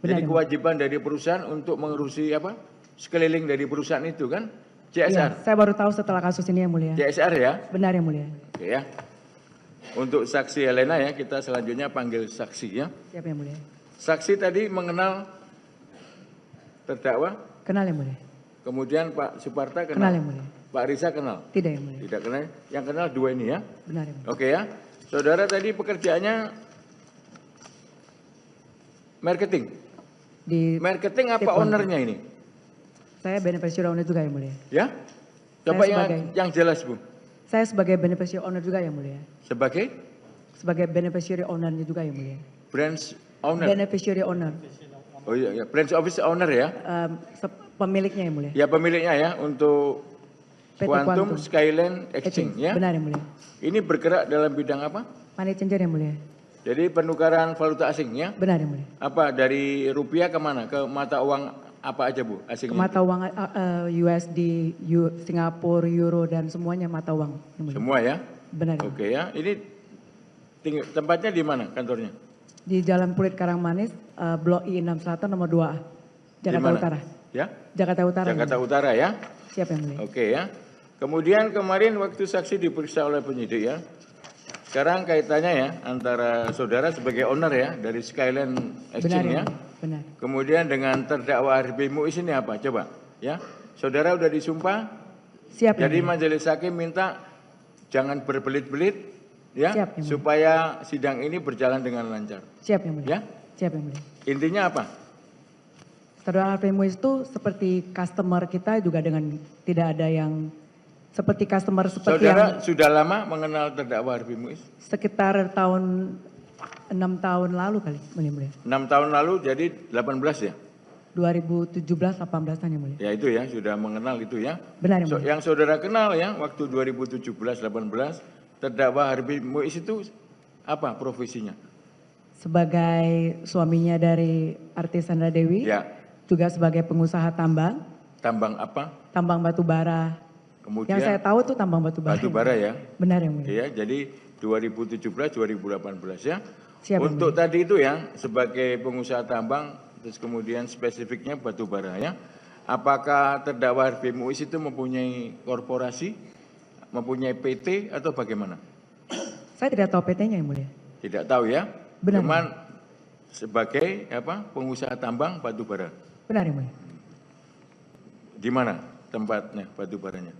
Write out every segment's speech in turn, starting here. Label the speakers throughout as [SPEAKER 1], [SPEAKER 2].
[SPEAKER 1] Jadi
[SPEAKER 2] Yang
[SPEAKER 1] kewajiban dari perusahaan untuk mengurusi apa? Sekeliling dari perusahaan itu kan? CSR.
[SPEAKER 2] Ya, saya baru tahu setelah kasus ini Yang Mulia.
[SPEAKER 1] CSR ya?
[SPEAKER 2] Benar Yang Mulia.
[SPEAKER 1] Oke ya. Untuk saksi Helena ya, kita selanjutnya panggil saksi ya.
[SPEAKER 2] Siap Yang Mulia.
[SPEAKER 1] Saksi tadi mengenal terdakwa?
[SPEAKER 2] Kenal Yang Mulia.
[SPEAKER 1] Kemudian Pak Suparta kenal?
[SPEAKER 2] Kenal Yang Mulia.
[SPEAKER 1] Pak Risa kenal?
[SPEAKER 2] Tidak Yang Mulia.
[SPEAKER 1] Tidak kenal. Yang kenal dua ini ya?
[SPEAKER 2] Benar Yang Mulia.
[SPEAKER 1] Oke ya. Saudara tadi pekerjaannya marketing.
[SPEAKER 2] Di
[SPEAKER 1] Marketing apa
[SPEAKER 2] Tipon.
[SPEAKER 1] ownernya ini?
[SPEAKER 2] saya beneficiary owner juga Yang Mulia.
[SPEAKER 1] Ya? Coba
[SPEAKER 2] Saya
[SPEAKER 1] yang jelas Bu.
[SPEAKER 2] Saya sebagai beneficiary owner juga Yang Mulia.
[SPEAKER 1] Sebagai
[SPEAKER 2] Sebagai beneficiary ownernya juga Yang Mulia.
[SPEAKER 1] branch owner.
[SPEAKER 2] Beneficiary owner.
[SPEAKER 1] Oh iya, branch office owner ya?
[SPEAKER 2] Pemiliknya Yang Mulia.
[SPEAKER 1] Ya pemiliknya ya untuk
[SPEAKER 2] PT
[SPEAKER 1] Quantum Skyline Exchange ya.
[SPEAKER 2] Benar Yang Mulia.
[SPEAKER 1] Ini bergerak dalam bidang apa?
[SPEAKER 2] Money changer Yang Mulia.
[SPEAKER 1] Jadi penukaran valuta asing ya?
[SPEAKER 2] Benar Yang Mulia.
[SPEAKER 1] Apa dari rupiah ke mana? Ke mata uang apa aja Bu asingnya?
[SPEAKER 2] Ke mata uang USD, Singapura, Euro dan semuanya mata uang. Yang Mulia.
[SPEAKER 1] Semua ya?
[SPEAKER 2] Benar.
[SPEAKER 1] Oke ya. Ini tempatnya di mana kantornya?
[SPEAKER 2] Di Jalan Pulit Karangmanis, Blok I6 Selatan nomor 2A, Jakarta Utara.
[SPEAKER 1] Ya?
[SPEAKER 2] Jakarta Utara.
[SPEAKER 1] Jakarta Utara ya?
[SPEAKER 2] Siap Yang Mulia.
[SPEAKER 1] Oke ya. Kemudian kemarin waktu saksi diperiksa oleh penyidik ya. Sekarang kaitannya ya antara saudara sebagai owner ya dari Skyline
[SPEAKER 2] Benar
[SPEAKER 1] Exchange ya.
[SPEAKER 2] Yang Mulia. Benar.
[SPEAKER 1] Kemudian dengan terdakwa Harvey Muiz ini apa? Coba ya. Saudara udah disumpah.
[SPEAKER 2] Siap.
[SPEAKER 1] Jadi
[SPEAKER 2] Yang Mulia.
[SPEAKER 1] majelis hakim minta jangan berbelit-belit ya.
[SPEAKER 2] Siap, Yang Mulia.
[SPEAKER 1] Supaya sidang ini berjalan dengan lancar.
[SPEAKER 2] Siap Yang Mulia.
[SPEAKER 1] Ya.
[SPEAKER 2] Siap Yang Mulia.
[SPEAKER 1] Intinya apa?
[SPEAKER 2] Saudara Harvey Muiz itu seperti customer kita juga dengan tidak ada yang seperti customer seperti
[SPEAKER 1] Saudara
[SPEAKER 2] yang
[SPEAKER 1] sudah lama mengenal terdakwa Harvey Muiz?
[SPEAKER 2] sekitar tahun 6 tahun lalu kali, Yang Mulia.
[SPEAKER 1] 6 tahun lalu jadi 18 ya?
[SPEAKER 2] 2017-18 Yang Mulia.
[SPEAKER 1] Ya itu ya, sudah mengenal itu ya.
[SPEAKER 2] Benar Yang Mulia.
[SPEAKER 1] Yang saudara kenal ya, waktu 2017-18, terdakwa Harvey Muiz itu apa profesinya?
[SPEAKER 2] Sebagai suaminya dari artis Sandra Dewi,
[SPEAKER 1] Ya,
[SPEAKER 2] juga sebagai pengusaha tambang,
[SPEAKER 1] tambang apa?
[SPEAKER 2] tambang batu bara.
[SPEAKER 1] Kemudian
[SPEAKER 2] Yang saya tahu tuh tambang batu bara.
[SPEAKER 1] batu bara ya.
[SPEAKER 2] Benar Yang Mulia.
[SPEAKER 1] Ya, jadi 2017-2018 ya.
[SPEAKER 2] Siap, Yang
[SPEAKER 1] Untuk tadi itu ya, sebagai pengusaha tambang, terus kemudian spesifiknya batu bara ya. Apakah terdakwa Harvey Muiz itu mempunyai korporasi, mempunyai PT atau bagaimana?
[SPEAKER 2] Saya tidak tahu PT-nya Yang Mulia.
[SPEAKER 1] Tidak tahu ya.
[SPEAKER 2] Benar.
[SPEAKER 1] Cuman sebagai apa? Pengusaha tambang batu bara.
[SPEAKER 2] Benar Yang Mulia.
[SPEAKER 1] Di mana tempatnya batu baranya?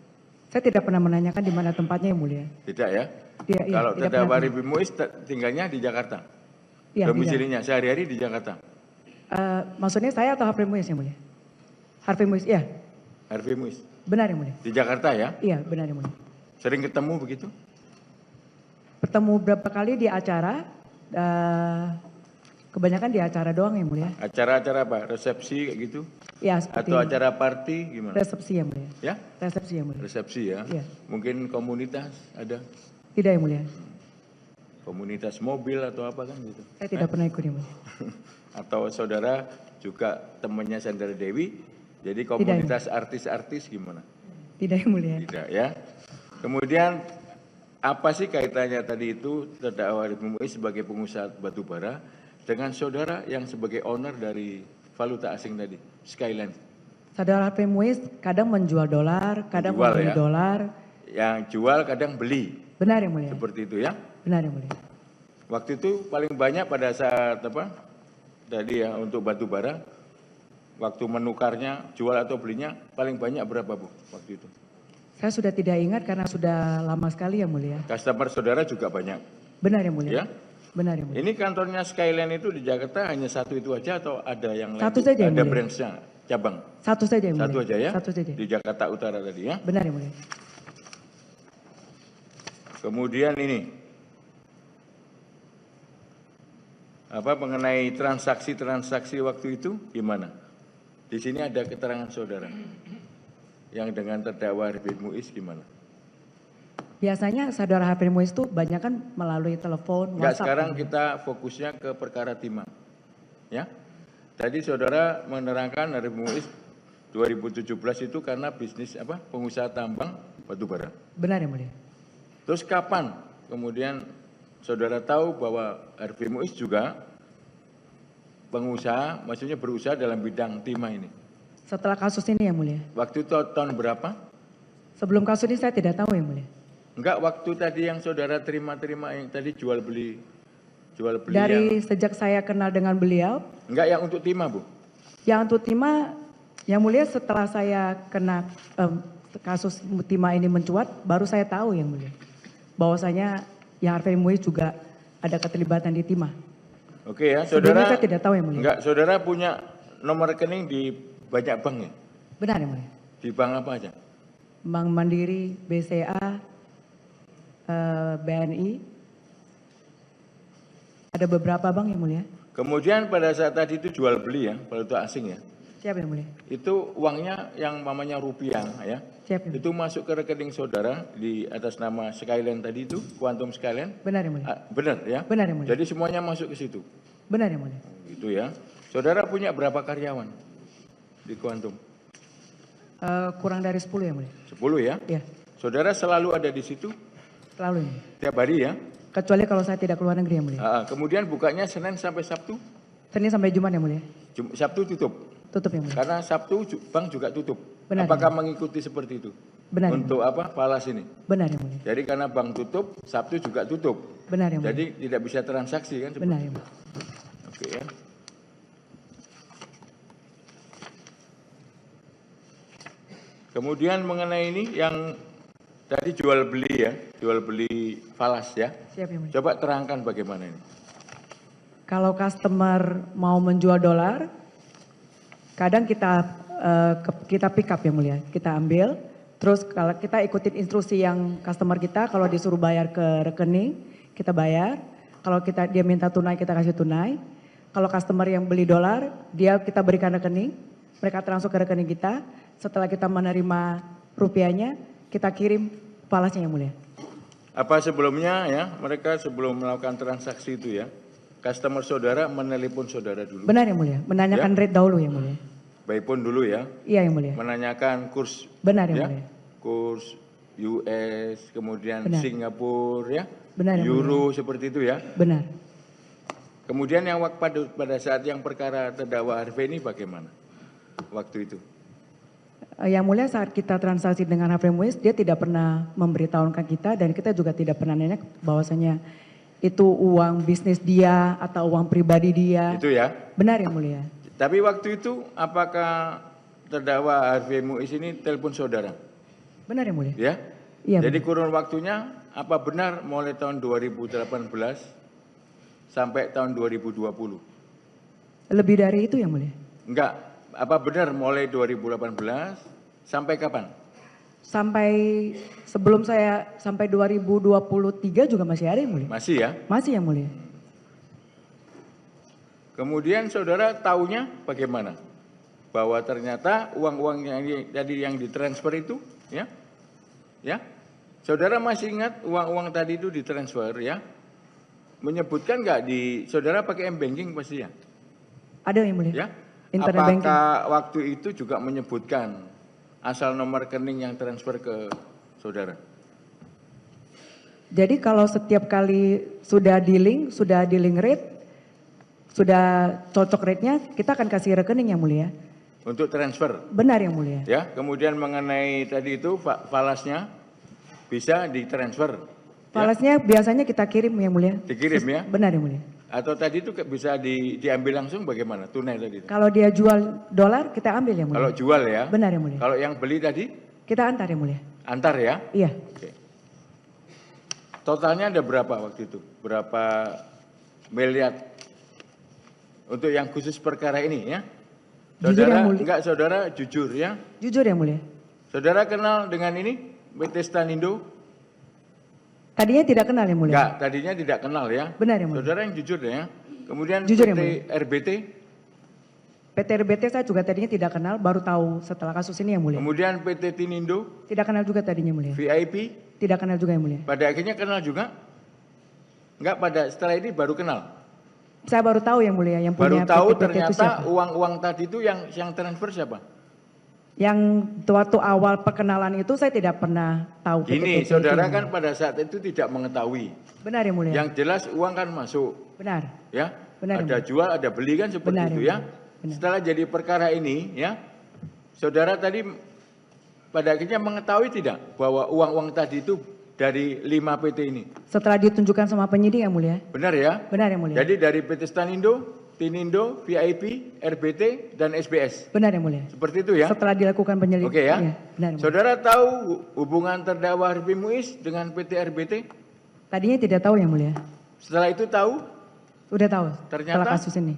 [SPEAKER 2] Saya tidak pernah menanyakan di mana tempatnya Yang Mulia.
[SPEAKER 1] Tidak ya?
[SPEAKER 2] Iya,
[SPEAKER 1] Kalau
[SPEAKER 2] tidak
[SPEAKER 1] terdakwa
[SPEAKER 2] pernah.
[SPEAKER 1] Harvey Muiz tinggalnya di Jakarta.
[SPEAKER 2] Iya,
[SPEAKER 1] Domisilinya sehari-hari di Jakarta.
[SPEAKER 2] maksudnya saya atau Harvey Muiz Yang Mulia? Harvey Muiz, iya.
[SPEAKER 1] Harvey Muiz
[SPEAKER 2] Benar Yang Mulia.
[SPEAKER 1] di Jakarta ya?
[SPEAKER 2] Iya, benar Yang Mulia.
[SPEAKER 1] Sering ketemu begitu?
[SPEAKER 2] Bertemu berapa kali di acara, kebanyakan di acara doang Yang Mulia.
[SPEAKER 1] Acara-acara apa? Resepsi kayak gitu?
[SPEAKER 2] Iya, seperti
[SPEAKER 1] Atau acara party gimana?
[SPEAKER 2] resepsi Yang Mulia.
[SPEAKER 1] Ya?
[SPEAKER 2] Resepsi Yang Mulia.
[SPEAKER 1] Resepsi ya?
[SPEAKER 2] Iya.
[SPEAKER 1] Mungkin komunitas ada?
[SPEAKER 2] Tidak Yang Mulia.
[SPEAKER 1] Komunitas mobil atau apa kan gitu?
[SPEAKER 2] Saya tidak pernah ikut Yang Mulia.
[SPEAKER 1] Atau saudara juga temannya Sandra Dewi, jadi komunitas artis-artis gimana?
[SPEAKER 2] Tidak Yang Mulia.
[SPEAKER 1] Tidak ya. Kemudian apa sih kaitannya tadi itu terdakwa Harvey Muiz sebagai pengusaha batu bara dengan saudara yang sebagai owner dari valuta asing tadi, Skyline?
[SPEAKER 2] Saudara Harvey Muiz kadang menjual dolar, kadang
[SPEAKER 1] Menjual,
[SPEAKER 2] membeli
[SPEAKER 1] ya.
[SPEAKER 2] dolar.
[SPEAKER 1] Yang jual kadang beli,
[SPEAKER 2] Benar Yang Mulia.
[SPEAKER 1] seperti itu ya.
[SPEAKER 2] Benar Yang Mulia.
[SPEAKER 1] Waktu itu paling banyak pada saat apa? Tadi ya untuk batu bara, waktu menukarnya, jual atau belinya paling banyak berapa Bu waktu itu?
[SPEAKER 2] Saya sudah tidak ingat karena sudah lama sekali Yang Mulia.
[SPEAKER 1] Customer saudara juga banyak.
[SPEAKER 2] Benar Yang Mulia.
[SPEAKER 1] Ya.
[SPEAKER 2] Benar Yang Mulia.
[SPEAKER 1] Ini kantornya Skyline itu di Jakarta hanya satu itu aja atau ada yang lain?
[SPEAKER 2] Satu saja, Yang
[SPEAKER 1] Ada
[SPEAKER 2] Mulia.
[SPEAKER 1] branch-nya, cabang?
[SPEAKER 2] Satu saja Yang Mulia.
[SPEAKER 1] Satu aja ya?
[SPEAKER 2] Satu saja.
[SPEAKER 1] Di Jakarta Utara tadi ya.
[SPEAKER 2] Benar Yang Mulia.
[SPEAKER 1] Kemudian ini, apa mengenai transaksi-transaksi waktu itu gimana? Di sini ada keterangan saudara. Yang dengan terdakwa Harvey Muiz gimana?
[SPEAKER 2] Biasanya saudara Harvey Muiz itu banyak kan melalui telepon,
[SPEAKER 1] Enggak,
[SPEAKER 2] WhatsApp.
[SPEAKER 1] sekarang kita fokusnya ke perkara timah. Ya. Tadi saudara menerangkan Harvey Muiz 2017 itu karena bisnis apa? Pengusaha tambang batu bara.
[SPEAKER 2] Benar Yang Mulia.
[SPEAKER 1] Terus kapan kemudian saudara tahu bahwa Harvey Muiz juga pengusaha, maksudnya berusaha dalam bidang timah ini?
[SPEAKER 2] Setelah kasus ini yang mulia.
[SPEAKER 1] Waktu itu tahun berapa?
[SPEAKER 2] Sebelum kasus ini saya tidak tahu yang mulia.
[SPEAKER 1] Enggak, waktu tadi yang saudara terima yang tadi jual beli
[SPEAKER 2] Dari sejak saya kenal dengan beliau.
[SPEAKER 1] Enggak, yang untuk timah, Bu?
[SPEAKER 2] Yang untuk timah, yang mulia setelah saya kena kasus timah ini mencuat, baru saya tahu yang mulia. Bahwasanya yang Harvey Muiz juga ada keterlibatan di timah.
[SPEAKER 1] Oke ya,
[SPEAKER 2] Sebelumnya
[SPEAKER 1] saudara.
[SPEAKER 2] saya tidak tahu yang mulia.
[SPEAKER 1] Enggak, saudara punya nomor rekening di banyak bank ya?
[SPEAKER 2] Benar yang mulia.
[SPEAKER 1] Di bank apa aja?
[SPEAKER 2] Bank Mandiri, BCA, BNI, ada beberapa bank yang mulia.
[SPEAKER 1] Kemudian pada saat tadi itu jual beli ya, valuta asing ya,
[SPEAKER 2] Siap yang mulia.
[SPEAKER 1] itu uangnya yang namanya rupiah ya,
[SPEAKER 2] Siap yang mulia.
[SPEAKER 1] itu masuk ke rekening saudara di atas nama Skyline tadi itu, Quantum Skyline.
[SPEAKER 2] Benar yang mulia.
[SPEAKER 1] Benar ya?
[SPEAKER 2] Benar yang mulia.
[SPEAKER 1] Jadi semuanya masuk ke situ.
[SPEAKER 2] Benar yang mulia.
[SPEAKER 1] Itu ya. Saudara punya berapa karyawan di Quantum?
[SPEAKER 2] Kurang dari 10 yang mulia.
[SPEAKER 1] 10 ya?
[SPEAKER 2] Ya,
[SPEAKER 1] Saudara selalu ada di situ
[SPEAKER 2] selalu yang mulia.
[SPEAKER 1] tiap hari ya?
[SPEAKER 2] Kecuali kalau saya tidak keluar negeri yang mulia.
[SPEAKER 1] Kemudian bukanya Senin sampai Sabtu?
[SPEAKER 2] Senin sampai Jumat yang mulia.
[SPEAKER 1] Sabtu tutup?
[SPEAKER 2] Tutup yang mulia.
[SPEAKER 1] Karena Sabtu bank juga tutup.
[SPEAKER 2] Benar,
[SPEAKER 1] Apakah mengikuti seperti itu?
[SPEAKER 2] Benar.
[SPEAKER 1] Untuk apa? Falas ini.
[SPEAKER 2] Benar yang mulia.
[SPEAKER 1] Jadi karena bank tutup, Sabtu juga tutup.
[SPEAKER 2] Benar yang mulia.
[SPEAKER 1] Jadi tidak bisa transaksi kan?
[SPEAKER 2] Benar yang mulia.
[SPEAKER 1] Oke ya. Kemudian mengenai ini yang tadi jual beli ya, jual beli falas ya.
[SPEAKER 2] Siap yang mulia.
[SPEAKER 1] Coba terangkan bagaimana ini.
[SPEAKER 2] Kalau customer mau menjual dolar, kadang kita pick up yang mulia, kita ambil. Terus kalau kita ikutin instruksi yang customer kita, kalau disuruh bayar ke rekening, kita bayar. Kalau dia minta tunai, kita kasih tunai. Kalau customer yang beli dolar, kita berikan rekening, mereka transfer ke rekening kita. Setelah kita menerima rupiahnya, kita kirim falasnya yang mulia.
[SPEAKER 1] Apa sebelumnya ya, mereka sebelum melakukan transaksi itu ya, customer saudara menelepon saudara dulu.
[SPEAKER 2] Benar yang mulia, menanyakan rate dahulu yang mulia.
[SPEAKER 1] By phone dulu ya.
[SPEAKER 2] Iya yang mulia.
[SPEAKER 1] Menanyakan kurs.
[SPEAKER 2] Benar yang
[SPEAKER 1] ya,
[SPEAKER 2] mulia.
[SPEAKER 1] Kurs US, kemudian
[SPEAKER 2] Benar.
[SPEAKER 1] Singapura ya,
[SPEAKER 2] Benar yang
[SPEAKER 1] Euro seperti itu ya.
[SPEAKER 2] Benar.
[SPEAKER 1] Kemudian yang pada saat yang perkara terdakwa Harvey ini bagaimana waktu itu?
[SPEAKER 2] Yang mulia saat kita transaksi dengan Harvey Muiz, dia tidak pernah memberitahukan kita dan kita juga tidak pernah nanya bahwasanya itu uang bisnis dia atau uang pribadi dia.
[SPEAKER 1] Itu ya.
[SPEAKER 2] Benar yang mulia.
[SPEAKER 1] Tapi waktu itu apakah terdakwa Harvey Muiz ini telepon saudara?
[SPEAKER 2] Benar yang mulia.
[SPEAKER 1] Ya.
[SPEAKER 2] Iya.
[SPEAKER 1] Jadi
[SPEAKER 2] benar.
[SPEAKER 1] kurun waktunya apa benar mulai tahun 2018 sampai tahun 2020?
[SPEAKER 2] Lebih dari itu yang mulia.
[SPEAKER 1] Enggak. Apa benar mulai 2018 sampai kapan?
[SPEAKER 2] Sampai sebelum saya sampai 2023 juga masih ada yang mulia.
[SPEAKER 1] Masih ya?
[SPEAKER 2] Masih yang mulia.
[SPEAKER 1] Kemudian saudara taunya bagaimana? Bahwa ternyata uang-uang yang ditransfer itu ya? Ya? Saudara masih ingat uang-uang tadi itu ditransfer ya? Menyebutkan enggak saudara pakai M-Banking pasti ya?
[SPEAKER 2] Ada yang mulia.
[SPEAKER 1] Ya?
[SPEAKER 2] Internet banking.
[SPEAKER 1] Apakah waktu itu juga menyebutkan asal nomor rekening yang transfer ke saudara?
[SPEAKER 2] Jadi kalau setiap kali sudah dealing rate, sudah cocok rate-nya, kita akan kasih rekening yang mulia.
[SPEAKER 1] Untuk transfer?
[SPEAKER 2] Benar yang mulia.
[SPEAKER 1] Ya, kemudian mengenai tadi itu falasnya bisa ditransfer.
[SPEAKER 2] Falasnya biasanya kita kirim yang mulia.
[SPEAKER 1] Dikirim ya?
[SPEAKER 2] Benar yang mulia.
[SPEAKER 1] Atau tadi itu bisa diambil langsung bagaimana? Tunai tadi itu?
[SPEAKER 2] Kalau dia jual dolar, kita ambil yang mulia.
[SPEAKER 1] Kalau jual ya?
[SPEAKER 2] Benar yang mulia.
[SPEAKER 1] Kalau yang beli tadi?
[SPEAKER 2] Kita antar yang mulia.
[SPEAKER 1] Antar ya?
[SPEAKER 2] Iya.
[SPEAKER 1] Oke. Totalnya ada berapa waktu itu? Berapa miliar? Untuk yang khusus perkara ini ya?
[SPEAKER 2] Jujur yang
[SPEAKER 1] Saudara,
[SPEAKER 2] mulia.
[SPEAKER 1] enggak saudara jujur ya?
[SPEAKER 2] Jujur yang mulia.
[SPEAKER 1] Saudara kenal dengan ini? PT Stanindo?
[SPEAKER 2] Tadinya tidak kenal yang mulia.
[SPEAKER 1] Enggak, tadinya tidak kenal ya?
[SPEAKER 2] Benar yang mulia.
[SPEAKER 1] Saudara yang jujur ya? Kemudian
[SPEAKER 2] Jujur yang
[SPEAKER 1] PT
[SPEAKER 2] mulia.
[SPEAKER 1] RBT?
[SPEAKER 2] PT RBT saya juga tadinya tidak kenal, baru tahu setelah kasus ini yang mulia.
[SPEAKER 1] Kemudian PT Tinindo?
[SPEAKER 2] Tidak kenal juga tadinya mulia.
[SPEAKER 1] VIP?
[SPEAKER 2] Tidak kenal juga yang mulia.
[SPEAKER 1] Pada akhirnya kenal juga? Enggak, setelah ini baru kenal?
[SPEAKER 2] Saya baru tahu yang mulia, yang
[SPEAKER 1] Baru
[SPEAKER 2] punya
[SPEAKER 1] tahu
[SPEAKER 2] PT itu
[SPEAKER 1] ternyata
[SPEAKER 2] siapa.
[SPEAKER 1] uang-uang tadi itu yang transfer siapa?
[SPEAKER 2] Yang waktu awal perkenalan itu saya tidak pernah tahu.
[SPEAKER 1] Gini,
[SPEAKER 2] PT
[SPEAKER 1] saudara
[SPEAKER 2] itu.
[SPEAKER 1] kan pada saat itu tidak mengetahui.
[SPEAKER 2] Benar yang mulia.
[SPEAKER 1] Yang jelas uang kan masuk,
[SPEAKER 2] Benar.
[SPEAKER 1] ya.
[SPEAKER 2] Benar,
[SPEAKER 1] ada jual, ada beli kan seperti
[SPEAKER 2] Benar,
[SPEAKER 1] itu
[SPEAKER 2] ya.
[SPEAKER 1] ya. Setelah jadi perkara ini ya, saudara tadi pada akhirnya mengetahui tidak bahwa uang-uang tadi itu dari 5 PT ini?
[SPEAKER 2] Setelah ditunjukkan sama penyidik yang mulia.
[SPEAKER 1] Benar ya?
[SPEAKER 2] Benar yang mulia.
[SPEAKER 1] Jadi dari PT Stanindo, Tinindo, VIP, RBT, dan SBS.
[SPEAKER 2] Benar yang mulia.
[SPEAKER 1] Seperti itu ya?
[SPEAKER 2] Setelah dilakukan penyelidikan.
[SPEAKER 1] Oke ya.
[SPEAKER 2] Iya, benar yang mulia.
[SPEAKER 1] Saudara tahu hubungan terdakwa Harvey Muiz dengan PT RBT?
[SPEAKER 2] Tadinya tidak tahu yang mulia.
[SPEAKER 1] Setelah itu tahu
[SPEAKER 2] Udah tahu
[SPEAKER 1] Ternyata?
[SPEAKER 2] setelah kasus ini.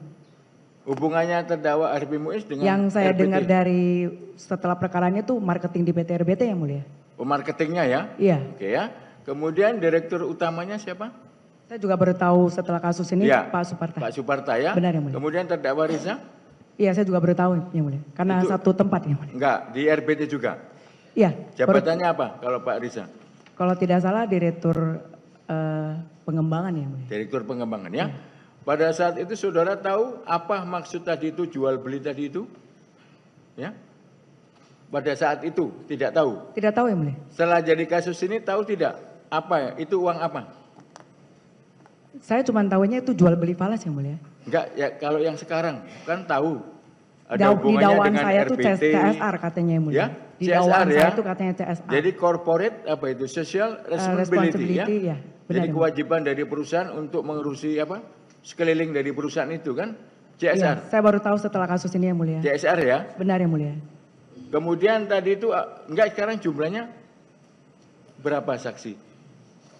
[SPEAKER 1] hubungannya terdakwa Harvey Muiz dengan
[SPEAKER 2] Yang saya
[SPEAKER 1] RBT?
[SPEAKER 2] dengar dari setelah perkaranya itu marketing di PT RBT yang mulia.
[SPEAKER 1] Marketingnya ya?
[SPEAKER 2] Iya.
[SPEAKER 1] Oke ya. Kemudian direktur utamanya siapa?
[SPEAKER 2] Saya juga baru tahu setelah kasus ini
[SPEAKER 1] Ya,
[SPEAKER 2] Pak Suparta.
[SPEAKER 1] Pak Suparta ya.
[SPEAKER 2] Benar yang mulia.
[SPEAKER 1] Kemudian terdakwa Riza?
[SPEAKER 2] Iya, saya juga baru tahu yang mulia. Karena
[SPEAKER 1] Itu-
[SPEAKER 2] satu tempat yang mulia.
[SPEAKER 1] Enggak, di RBT juga.
[SPEAKER 2] Iya. baru-
[SPEAKER 1] Jabatannya apa kalau Pak Riza?
[SPEAKER 2] Kalau tidak salah direktur pengembangan yang mulia.
[SPEAKER 1] Direktur pengembangan ya. Pada saat itu saudara tahu apa maksud tadi itu jual beli tadi itu? Ya. Pada saat itu tidak tahu.
[SPEAKER 2] Tidak tahu yang mulia.
[SPEAKER 1] Setelah jadi kasus ini tahu tidak? Apa ya? Itu uang apa?
[SPEAKER 2] Saya cuma tahunya itu jual beli falas yang mulia.
[SPEAKER 1] Enggak, ya kalau yang sekarang kan tahu ada
[SPEAKER 2] Di
[SPEAKER 1] hubungannya
[SPEAKER 2] dakwaan
[SPEAKER 1] dengan
[SPEAKER 2] saya tuh
[SPEAKER 1] RBT.
[SPEAKER 2] CSR katanya yang mulia.
[SPEAKER 1] Ya,
[SPEAKER 2] Di
[SPEAKER 1] CSR
[SPEAKER 2] dakwaan
[SPEAKER 1] ya.
[SPEAKER 2] saya tuh katanya CSR.
[SPEAKER 1] Jadi corporate apa itu? Social responsibility, ya.
[SPEAKER 2] responsibility, ya. Benar,
[SPEAKER 1] Jadi
[SPEAKER 2] ya.
[SPEAKER 1] kewajiban dari perusahaan untuk mengurusi apa? Sekeliling dari perusahaan itu kan?
[SPEAKER 2] Iya,
[SPEAKER 1] CSR.
[SPEAKER 2] saya baru tahu setelah kasus ini yang mulia.
[SPEAKER 1] CSR ya.
[SPEAKER 2] Benar yang mulia.
[SPEAKER 1] Kemudian tadi itu enggak sekarang jumlahnya berapa saksi?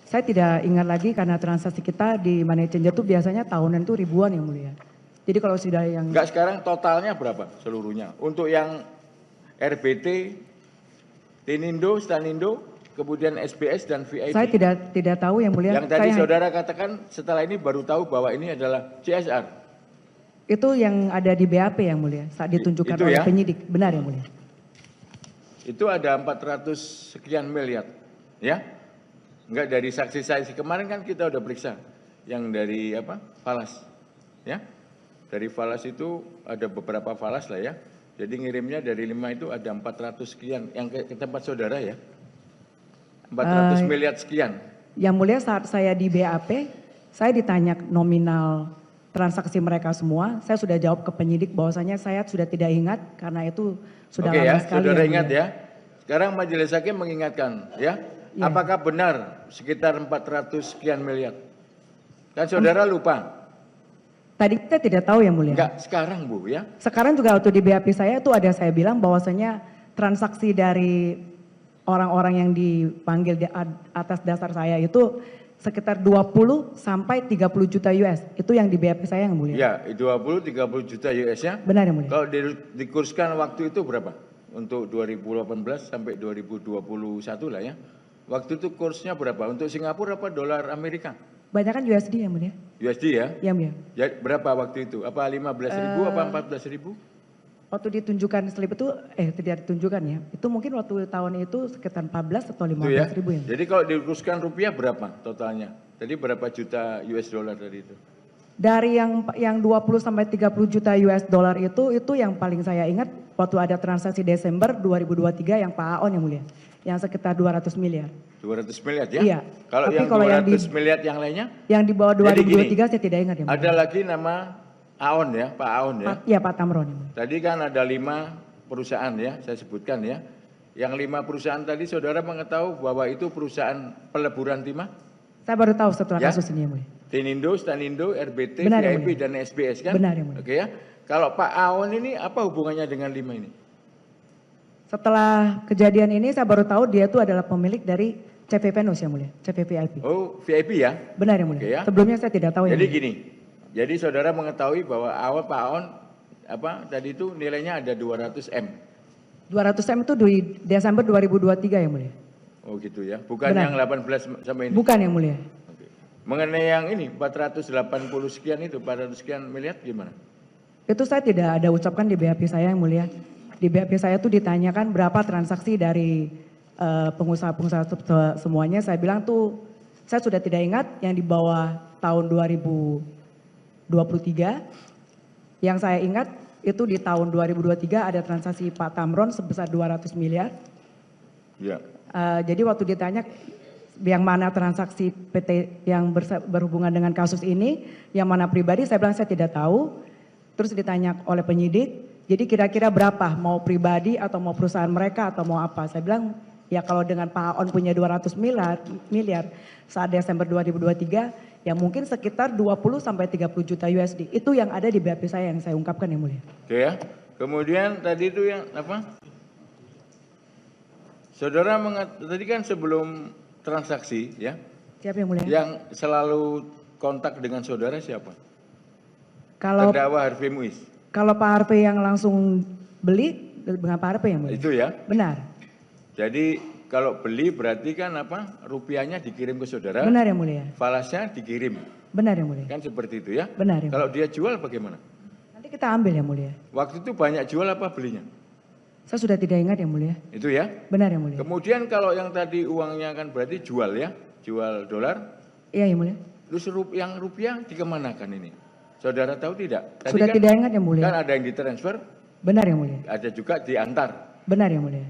[SPEAKER 2] Saya tidak ingat lagi karena transaksi kita di money changer itu biasanya tahunan itu ribuan yang mulia. Jadi kalau sudah yang
[SPEAKER 1] Enggak sekarang totalnya berapa seluruhnya? Untuk yang RBT, Tinindo, Stanindo, kemudian SBS dan VIP.
[SPEAKER 2] saya tidak tahu yang mulia.
[SPEAKER 1] Yang tadi
[SPEAKER 2] Saya-
[SPEAKER 1] saudara katakan setelah ini baru tahu bahwa ini adalah CSR.
[SPEAKER 2] Itu yang ada di BAP yang mulia saat ditunjukkan
[SPEAKER 1] Itu
[SPEAKER 2] oleh
[SPEAKER 1] ya?
[SPEAKER 2] penyidik. Benar yang mulia.
[SPEAKER 1] Itu ada 400 sekian miliar. Ya. Enggak dari saksi-saksi kemarin kan kita udah periksa yang dari apa? Falas. Ya. Dari Falas itu ada beberapa Falas lah ya. Jadi ngirimnya dari 5 itu ada 400 sekian yang ke tempat saudara ya. 400 miliar sekian.
[SPEAKER 2] Yang mulia saat saya di BAP, saya ditanya nominal transaksi mereka semua. Saya sudah jawab ke penyidik bahwasanya saya sudah tidak ingat karena itu sudah
[SPEAKER 1] Oke
[SPEAKER 2] lama
[SPEAKER 1] ya,
[SPEAKER 2] sekali.
[SPEAKER 1] saudara
[SPEAKER 2] yang
[SPEAKER 1] ingat
[SPEAKER 2] mulia.
[SPEAKER 1] ya. Sekarang majelis hakim mengingatkan ya.
[SPEAKER 2] Iya.
[SPEAKER 1] Apakah benar sekitar 400 sekian miliar? Kan saudara lupa.
[SPEAKER 2] Tadi kita tidak tahu yang mulia.
[SPEAKER 1] Enggak, sekarang Bu ya.
[SPEAKER 2] Sekarang juga waktu di BAP saya itu ada saya bilang bahwasanya transaksi dari orang-orang yang dipanggil di atas dasar saya itu sekitar 20 sampai 30 juta US. Itu yang di BAP saya yang mulia.
[SPEAKER 1] Ya, 20-30 juta US ya.
[SPEAKER 2] Benar yang mulia.
[SPEAKER 1] Kalau dikurskan waktu itu berapa? Untuk 2018 sampai 2021 lah ya. Waktu itu kursnya berapa? Untuk Singapura apa dolar Amerika?
[SPEAKER 2] Banyak kan USD yang mulia.
[SPEAKER 1] USD ya?
[SPEAKER 2] Yang mulia.
[SPEAKER 1] Ya, berapa waktu itu? Apa 15.000 apa 14.000?
[SPEAKER 2] Waktu ditunjukkan slip itu, tidak ditunjukkan ya. Itu mungkin waktu tahun itu sekitar 14 atau 15
[SPEAKER 1] Itu ya.
[SPEAKER 2] ribu yang.
[SPEAKER 1] Jadi kalau dikurskan rupiah berapa totalnya? Jadi berapa juta US dollar dari itu?
[SPEAKER 2] Dari yang 20 sampai 30 juta US dollar itu yang paling saya ingat waktu ada transaksi Desember 2023 yang Pak Aon yang mulia. Yang sekitar 200 miliar.
[SPEAKER 1] 200 miliar ya?
[SPEAKER 2] Iya.
[SPEAKER 1] Kalau
[SPEAKER 2] Tapi
[SPEAKER 1] yang
[SPEAKER 2] kalau
[SPEAKER 1] 200 miliar yang lainnya?
[SPEAKER 2] Yang di bawah
[SPEAKER 1] Jadi
[SPEAKER 2] 2023 saya tidak ingat ya.
[SPEAKER 1] Ada lagi nama Aon ya, Pak Aon ya.
[SPEAKER 2] Iya Pak Tamron. Yang mulia.
[SPEAKER 1] Tadi kan ada 5 perusahaan ya, saya sebutkan ya. Yang 5 perusahaan tadi saudara mengetahui bahwa itu perusahaan peleburan timah?
[SPEAKER 2] Saya baru tahu setelah
[SPEAKER 1] Ya.
[SPEAKER 2] kasus ini yang mulia.
[SPEAKER 1] Tinindo, Stanindo, RBT,
[SPEAKER 2] Benar, yang
[SPEAKER 1] VIP,
[SPEAKER 2] mulia.
[SPEAKER 1] dan SBS kan?
[SPEAKER 2] Benar, yang mulia.
[SPEAKER 1] Oke ya. Kalau Pak Aon ini apa hubungannya dengan 5 ini?
[SPEAKER 2] Setelah kejadian ini saya baru tahu dia itu adalah pemilik dari CV Venus yang mulia. CV VIP.
[SPEAKER 1] Oh, VIP ya?
[SPEAKER 2] Benar yang mulia.
[SPEAKER 1] Oke ya.
[SPEAKER 2] Sebelumnya saya tidak tahu yang
[SPEAKER 1] Jadi
[SPEAKER 2] mulia.
[SPEAKER 1] gini, jadi saudara mengetahui bahwa Pak Aon apa tadi itu nilainya ada 200 M.
[SPEAKER 2] 200 M itu di Desember 2023 yang mulia.
[SPEAKER 1] Oh gitu ya, bukan
[SPEAKER 2] Benar.
[SPEAKER 1] yang 18 sama ini.
[SPEAKER 2] Bukan yang mulia.
[SPEAKER 1] Oke. Mengenai yang ini 480 sekian itu, 400 sekian miliar gimana?
[SPEAKER 2] Itu saya tidak ada ucapkan di BAP saya yang mulia. Di BAP saya itu ditanyakan berapa transaksi dari pengusaha-pengusaha semuanya. Saya bilang tuh saya sudah tidak ingat yang di bawah tahun 2023. Yang saya ingat itu di tahun 2023 ada transaksi Pak Tamron sebesar 200 miliar.
[SPEAKER 1] Ya.
[SPEAKER 2] Jadi waktu ditanya yang mana transaksi PT yang berhubungan dengan kasus ini, yang mana pribadi, saya bilang saya tidak tahu. Terus ditanya oleh penyidik, jadi kira-kira berapa, mau pribadi atau mau perusahaan mereka atau mau apa? Saya bilang, ya kalau dengan Pak Aon punya 200 miliar saat Desember 2023, ya mungkin sekitar 20 sampai 30 juta USD. Itu yang ada di BAP saya yang saya ungkapkan yang mulia.
[SPEAKER 1] Oke ya. Kemudian tadi itu yang apa? Saudara tadi kan sebelum transaksi ya.
[SPEAKER 2] Siapa yang mulia?
[SPEAKER 1] Yang selalu kontak dengan saudara siapa?
[SPEAKER 2] Kalau
[SPEAKER 1] terdakwa Harvey Muiz.
[SPEAKER 2] Kalau Pak Harvey yang langsung beli dengan Pak Harvey yang mulia.
[SPEAKER 1] Itu ya.
[SPEAKER 2] Benar.
[SPEAKER 1] Jadi kalau beli berarti kan apa? Rupiahnya dikirim ke saudara.
[SPEAKER 2] Benar yang mulia.
[SPEAKER 1] Falasnya dikirim.
[SPEAKER 2] Benar yang mulia.
[SPEAKER 1] Kan seperti itu ya.
[SPEAKER 2] Benar yang mulia.
[SPEAKER 1] Kalau dia jual bagaimana?
[SPEAKER 2] Nanti kita ambil yang mulia.
[SPEAKER 1] Waktu itu banyak jual apa belinya?
[SPEAKER 2] Saya sudah tidak ingat yang mulia.
[SPEAKER 1] Itu ya.
[SPEAKER 2] Benar yang mulia.
[SPEAKER 1] Kemudian kalau yang tadi uangnya kan berarti jual ya, jual dolar.
[SPEAKER 2] Iya yang mulia.
[SPEAKER 1] Terus yang rupiah dikemanakan ini? Saudara tahu tidak? Tadi
[SPEAKER 2] Sudah
[SPEAKER 1] kan,
[SPEAKER 2] tidak ingat yang mulia.
[SPEAKER 1] Kan ada yang ditransfer.
[SPEAKER 2] Benar yang mulia.
[SPEAKER 1] Ada juga diantar.
[SPEAKER 2] Benar yang mulia.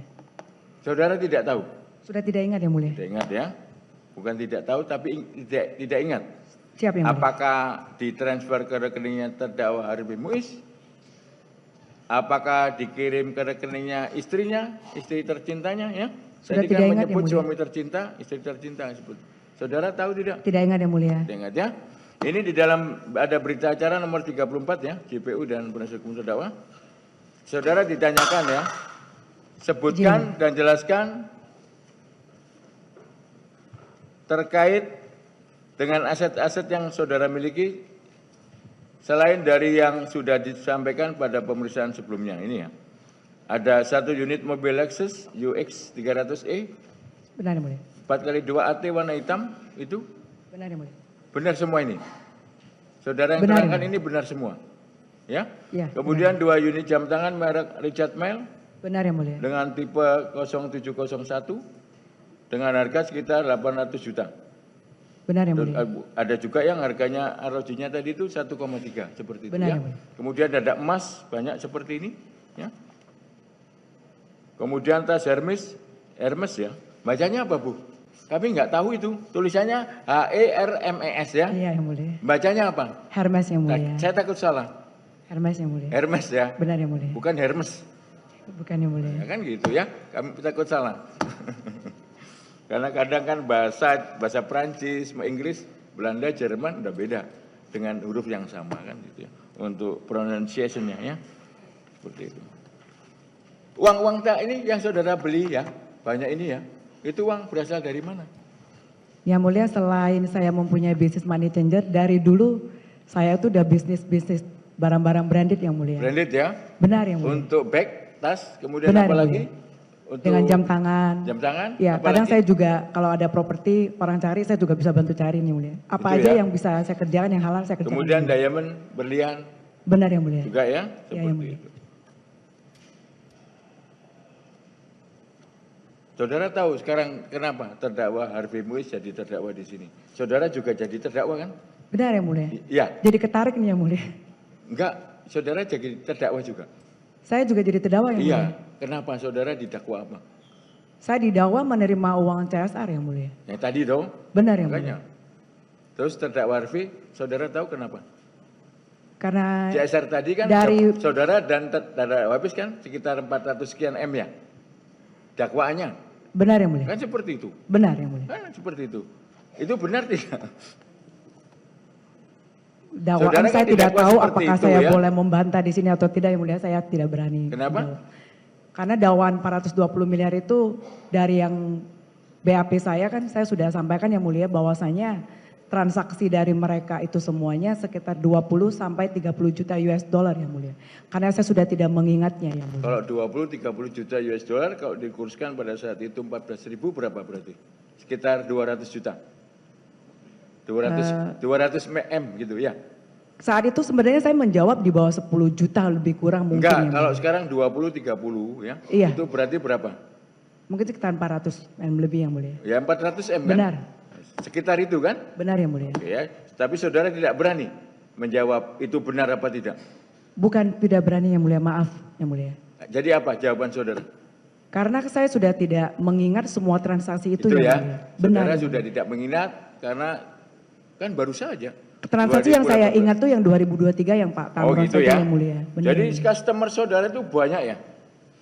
[SPEAKER 1] Saudara tidak tahu?
[SPEAKER 2] Sudah tidak ingat yang mulia.
[SPEAKER 1] Tidak ingat ya. Bukan tidak tahu tapi tidak ingat.
[SPEAKER 2] Siapa yang mulia?
[SPEAKER 1] Apakah ditransfer ke rekeningnya terdakwa Harvey Muiz? Apakah dikirim ke rekeningnya istrinya, istri tercintanya ya?
[SPEAKER 2] Sudah
[SPEAKER 1] Tadi
[SPEAKER 2] tidak
[SPEAKER 1] kan
[SPEAKER 2] ingat
[SPEAKER 1] menyebut
[SPEAKER 2] yang mulia.
[SPEAKER 1] suami tercinta, istri tercinta sebut. Saudara tahu tidak?
[SPEAKER 2] Tidak ingat yang mulia.
[SPEAKER 1] Tidak ingat ya. Ini di dalam ada berita acara nomor 34 ya, JPU dan penasihat hukum terdakwa. Saudara ditanyakan ya, sebutkan dan jelaskan terkait dengan aset-aset yang saudara miliki selain dari yang sudah disampaikan pada pemeriksaan sebelumnya ini ya. Ada 1 unit mobil Lexus UX 300E,
[SPEAKER 2] Benar yang mulia.
[SPEAKER 1] 4x2 AT warna hitam itu
[SPEAKER 2] Benar yang mulia.
[SPEAKER 1] benar semua ini. Saudara yang
[SPEAKER 2] Benar.
[SPEAKER 1] terangkan ini benar semua. Ya.
[SPEAKER 2] Ya,
[SPEAKER 1] Kemudian 2 unit jam tangan merek Richard Mille
[SPEAKER 2] Benar yang mulia.
[SPEAKER 1] dengan tipe 0701 dengan harga sekitar 800 juta.
[SPEAKER 2] Benar yang
[SPEAKER 1] Dan
[SPEAKER 2] mulia.
[SPEAKER 1] ada juga yang harganya ROG-nya tadi itu 1,3 seperti itu
[SPEAKER 2] Benar,
[SPEAKER 1] ya.
[SPEAKER 2] yang mulia.
[SPEAKER 1] Kemudian ada emas banyak seperti ini ya. Kemudian tas Hermes ya. Bacanya apa, Bu? Kami nggak tahu itu. Tulisannya HERMES ya.
[SPEAKER 2] Iya yang mulia.
[SPEAKER 1] Bacanya apa?
[SPEAKER 2] Hermes yang
[SPEAKER 1] Nah,
[SPEAKER 2] mulia.
[SPEAKER 1] saya takut salah.
[SPEAKER 2] Hermes yang mulia.
[SPEAKER 1] Hermes ya.
[SPEAKER 2] Benar yang mulia.
[SPEAKER 1] Bukan Hermes.
[SPEAKER 2] Bukan yang mulia.
[SPEAKER 1] Ya kan gitu ya. Kami takut salah. Karena kadang kan bahasa Prancis, Inggris, Belanda, Jerman udah beda dengan huruf yang sama kan gitu ya. Untuk pronunciation-nya ya. Seperti itu. Uang-uang ini yang saudara beli ya, banyak ini ya. Itu uang berasal dari mana?
[SPEAKER 2] Yang mulia, selain saya mempunyai bisnis money changer, dari dulu saya tuh udah bisnis barang-barang branded yang mulia.
[SPEAKER 1] Branded ya.
[SPEAKER 2] Benar yang mulia.
[SPEAKER 1] Untuk bag, tas, kemudian
[SPEAKER 2] Benar,
[SPEAKER 1] apa
[SPEAKER 2] yang
[SPEAKER 1] lagi?
[SPEAKER 2] mulia.
[SPEAKER 1] Untuk
[SPEAKER 2] Dengan jam tangan.
[SPEAKER 1] Jam tangan?
[SPEAKER 2] Ya,
[SPEAKER 1] apa
[SPEAKER 2] kadang
[SPEAKER 1] lagi?
[SPEAKER 2] saya juga kalau ada properti orang cari, saya juga bisa bantu cari nih mulia. Apa
[SPEAKER 1] Itu
[SPEAKER 2] aja
[SPEAKER 1] ya.
[SPEAKER 2] yang bisa saya kerjakan, yang halal saya kerjakan.
[SPEAKER 1] Kemudian
[SPEAKER 2] yang mulia.
[SPEAKER 1] diamond, berlian
[SPEAKER 2] Benar yang mulia.
[SPEAKER 1] juga ya,
[SPEAKER 2] Ya, yang
[SPEAKER 1] seperti
[SPEAKER 2] mulia.
[SPEAKER 1] itu. Saudara tahu sekarang kenapa terdakwa Harvey Muiz jadi terdakwa di sini? Saudara juga jadi terdakwa kan?
[SPEAKER 2] Benar yang mulia.
[SPEAKER 1] Iya.
[SPEAKER 2] Jadi ketarik nih yang mulia.
[SPEAKER 1] Enggak, saudara jadi terdakwa juga.
[SPEAKER 2] Saya juga jadi terdakwa yang
[SPEAKER 1] Iya.
[SPEAKER 2] mulia.
[SPEAKER 1] Kenapa saudara didakwa apa?
[SPEAKER 2] Saya didakwa menerima uang CSR yang mulia.
[SPEAKER 1] Yang tadi dong.
[SPEAKER 2] Benar yang
[SPEAKER 1] Makanya.
[SPEAKER 2] mulia.
[SPEAKER 1] Terus terdakwa Harvey, saudara tahu kenapa?
[SPEAKER 2] Karena
[SPEAKER 1] CSR tadi kan
[SPEAKER 2] dari
[SPEAKER 1] saudara dan terdakwa habis kan sekitar 400 sekian M ya. Dakwaannya.
[SPEAKER 2] benar yang mulia.
[SPEAKER 1] Kan seperti itu.
[SPEAKER 2] Benar yang mulia.
[SPEAKER 1] Kan seperti itu. Itu benar tidak?
[SPEAKER 2] Dakwaan
[SPEAKER 1] Saudara
[SPEAKER 2] saya
[SPEAKER 1] kan
[SPEAKER 2] tidak
[SPEAKER 1] didakwa
[SPEAKER 2] tahu
[SPEAKER 1] seperti
[SPEAKER 2] apakah
[SPEAKER 1] itu,
[SPEAKER 2] saya
[SPEAKER 1] ya?
[SPEAKER 2] boleh membantah di sini atau tidak yang mulia, saya tidak berani.
[SPEAKER 1] Kenapa?
[SPEAKER 2] menjawab. Karena dakwaan 420 miliar itu dari yang BAP saya kan saya sudah sampaikan yang mulia bahwasanya transaksi dari mereka itu semuanya sekitar 20 sampai 30 juta US dollar yang mulia. Karena saya sudah tidak mengingatnya yang mulia.
[SPEAKER 1] Kalau 20-30 juta US dollar kalau dikurskan pada saat itu 14.000 berapa berarti? Sekitar 200 juta. 200 M gitu ya.
[SPEAKER 2] Saat itu sebenarnya saya menjawab di bawah 10 juta lebih kurang mungkin.
[SPEAKER 1] Enggak,
[SPEAKER 2] yang
[SPEAKER 1] kalau
[SPEAKER 2] mulia.
[SPEAKER 1] sekarang 20-30 ya.
[SPEAKER 2] Iya.
[SPEAKER 1] Itu berarti berapa?
[SPEAKER 2] Mungkin sekitar 400 M lebih yang mulia.
[SPEAKER 1] Ya 400 M kan?
[SPEAKER 2] Benar,
[SPEAKER 1] Sekitar itu kan?
[SPEAKER 2] benar yang mulia.
[SPEAKER 1] Oke, ya. Tapi saudara tidak berani menjawab itu benar apa tidak.
[SPEAKER 2] Bukan tidak berani yang mulia, maaf yang mulia.
[SPEAKER 1] Jadi apa jawaban saudara?
[SPEAKER 2] Karena saya sudah tidak mengingat semua transaksi itu
[SPEAKER 1] Itu
[SPEAKER 2] yang
[SPEAKER 1] ya,
[SPEAKER 2] mulia. Benar.
[SPEAKER 1] saudara sudah tidak mengingat karena kan baru saja.
[SPEAKER 2] Transaksi yang saya
[SPEAKER 1] 2018.
[SPEAKER 2] ingat tuh yang 2023 yang Pak
[SPEAKER 1] Oh
[SPEAKER 2] Tamron
[SPEAKER 1] gitu
[SPEAKER 2] saja
[SPEAKER 1] ya.
[SPEAKER 2] yang mulia. Benar,
[SPEAKER 1] Jadi
[SPEAKER 2] yang mulia.
[SPEAKER 1] customer saudara itu banyak ya?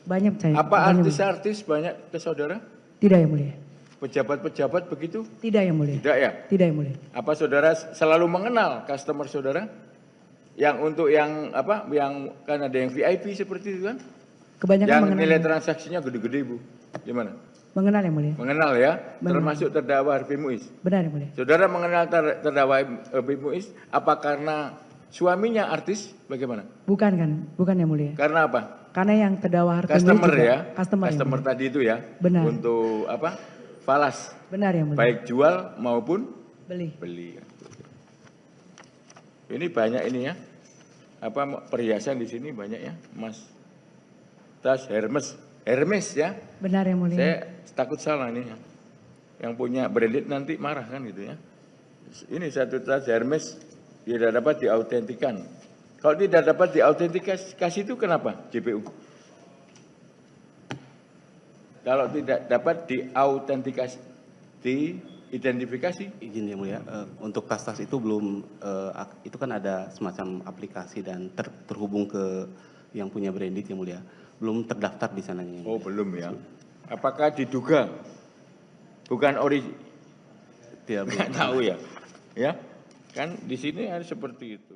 [SPEAKER 2] Banyak saya.
[SPEAKER 1] Apa
[SPEAKER 2] banyak,
[SPEAKER 1] artis-artis banyak ke saudara?
[SPEAKER 2] Tidak yang mulia.
[SPEAKER 1] Pejabat-pejabat begitu?
[SPEAKER 2] Tidak yang mulia.
[SPEAKER 1] Tidak ya?
[SPEAKER 2] Tidak yang mulia.
[SPEAKER 1] Apa saudara selalu mengenal customer saudara? Yang untuk yang apa? Yang kan ada yang VIP seperti itu kan?
[SPEAKER 2] Kebanyakan
[SPEAKER 1] Yang
[SPEAKER 2] mengenal.
[SPEAKER 1] nilai transaksinya gede-gede Bu. Gimana?
[SPEAKER 2] Mengenal yang mulia.
[SPEAKER 1] Mengenal ya?
[SPEAKER 2] Mengenal.
[SPEAKER 1] Termasuk terdakwa Harvey Muiz.
[SPEAKER 2] Benar yang mulia.
[SPEAKER 1] Saudara mengenal terdakwa Harvey Muiz apa karena suaminya artis? Bagaimana?
[SPEAKER 2] Bukan kan? Bukan yang mulia.
[SPEAKER 1] Karena apa?
[SPEAKER 2] Karena yang terdakwa Harvey Muiz
[SPEAKER 1] Customer
[SPEAKER 2] juga,
[SPEAKER 1] ya?
[SPEAKER 2] Customer yang mulia.
[SPEAKER 1] Tadi itu ya?
[SPEAKER 2] Benar.
[SPEAKER 1] Untuk apa? Falas.
[SPEAKER 2] Benar yang mulia.
[SPEAKER 1] Baik jual maupun
[SPEAKER 2] Beli.
[SPEAKER 1] beli. Ini banyak ini ya. Apa perhiasan di sini banyak ya, Mas. Tas Hermes ya.
[SPEAKER 2] Benar yang mulia.
[SPEAKER 1] Saya takut salah nih ya. Yang punya branded nanti marah kan gitu ya. Ini satu tas Hermes tidak dapat diautentikan. Kalau tidak dapat diautentikasi itu kenapa JPU? Kalau tidak dapat diautentikasi, diidentifikasi?
[SPEAKER 3] Izin yang mulia, untuk tas-tas itu belum, itu kan ada semacam aplikasi dan terhubung ke yang punya branded yang mulia. Belum terdaftar di sananya.
[SPEAKER 1] Oh belum ya. Apakah diduga bukan ori?
[SPEAKER 3] Tidak,
[SPEAKER 1] Nggak tahu ya. Ya, kan di sini ada seperti itu.